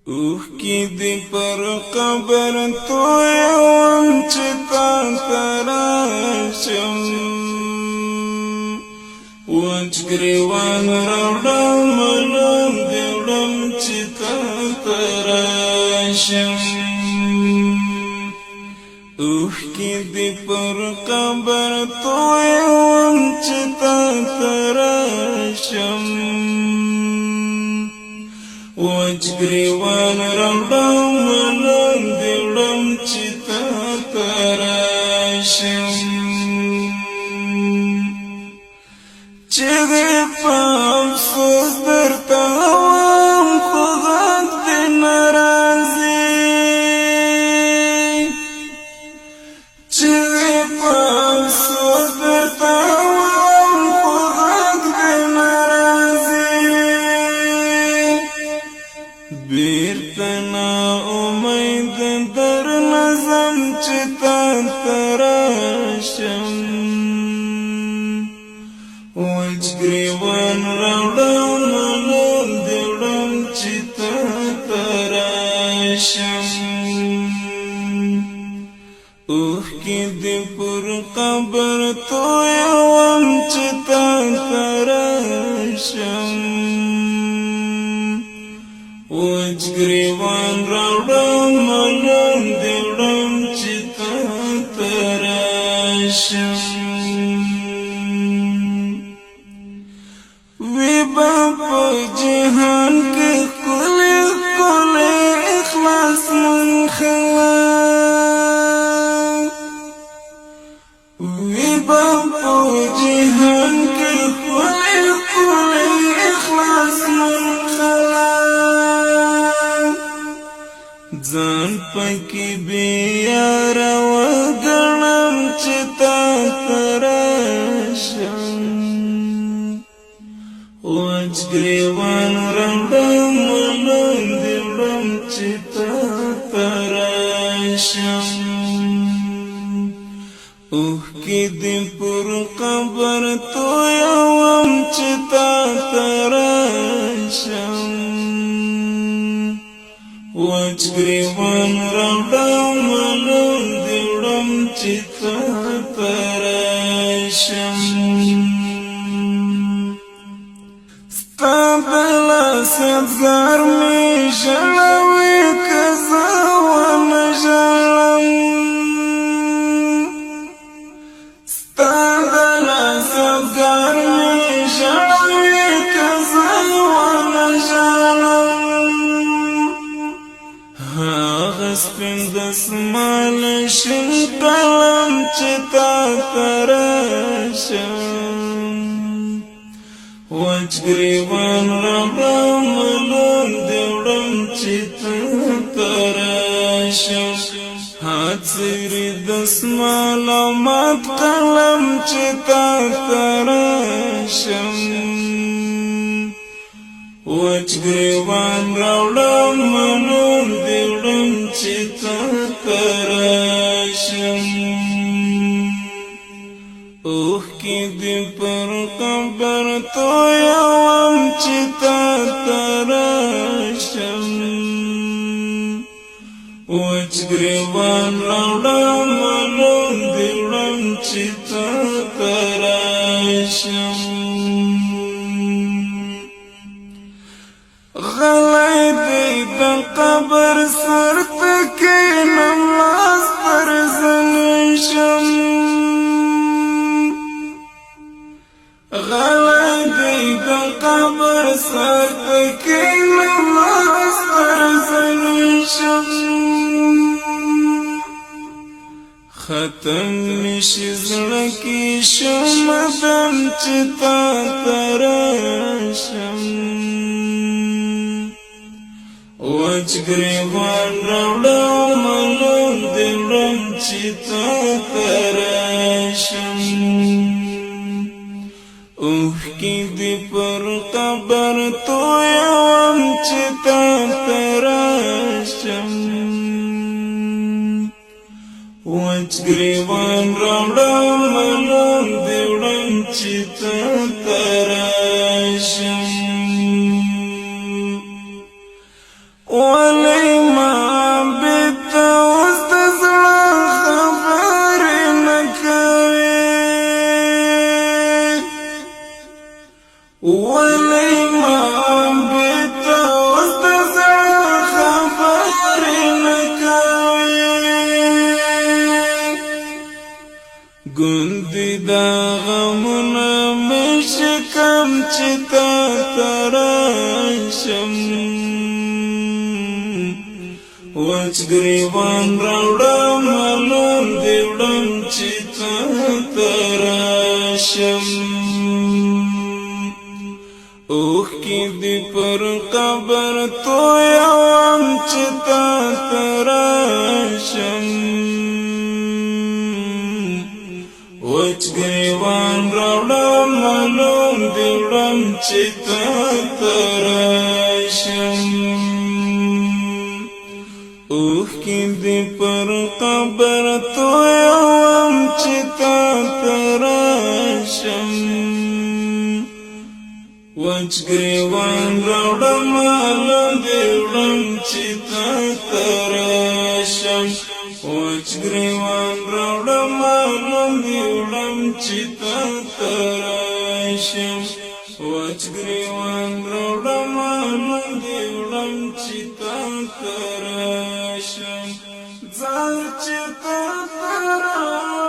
کی دی پر قبر تویم چتا تراشم وچ گریوان روڑم ملوم دیوڑم چتا تراشم کی دی پر قبر تویم چتا تراشم وچ گریوان روڑم ملوم دیوڑم چتا تراشم چگه پا افسوس درتا وام خوغت دی نرازی چگه پا افسوس درتا وام خوغت دی نرازی بیرتنا امید در نظم چتا تراشم وچ گریوان روڑم ملوم دیوڑم چتا تراشم کی دی پر قبر تویم چتا تراشم وچ گریوان روڑم ملوم دیوڑم چتا تراشم وی باپا جہان کے کلے کلے اخلاص من خلا وی باپا جہان کے کلے کلے اخلاص من خلا زان پاکی بیار وگنم چتا تراشم وچ گریوان روڑم ملوم دیوڑم چتا تراشم کی دی پر قبر تویم چتا تراشم وچ گریوان روڑم ملوم دیوڑم چتا تراشم بلا سبزار می جلوی کزا و نجلم ستا بلا سبزار می جلوی کزا و نجلم هاغس پین دسمال شن قلم چتا تراشم وچ گریوان روڑم ملوم دیوڑم چتا تراشم ہاتھ سری دسمال مات قلم چتا تراشم وچ گریوان روڑم ملوم دیوڑم چتا تراشم کی دی پر قبر تویم چتا تراشم وچ گریوان روڑم ملوم دیوڑم چتا تراشم غلی دی دا قبر سر تکینم لاس پر زنشم غلی دی دا قبر سر تکینم لاس پر زنشم ختم نشی زڑکی شم دم چتا تراشم وچ گریوان روڑم ملوم دیوڑم چتا تراشم کی دی پر قبر تویم چتا تراشم وچ گریوان روڑم ملوم دیوڑم چتا تراشم ولی ما بیتا وستزړه خبرې نه کوي ولی ما بیتا وستزړه خبرې نه کوي ګوندې دا غمونه مې شکم چې تا ته راشم وچ ګریوان راوړم لاندې وړم چې تا ته راشم اوښکې دې پر قبر تویوم چې تا ته راشم وچ ګریوان راوړم لاندې وړم چې تا ته راشم اوښکې دې پر قبر تویوم چې تا ته راشم وچ ګریوان راوړم لاندې وړم چې تا ته راشم وچ ګریوان راوړم لاندې وړم چې تا ته راشم وچ ګریوان راوړم لاندې وړم چې تا ته راشم ځان چې تا ته راشم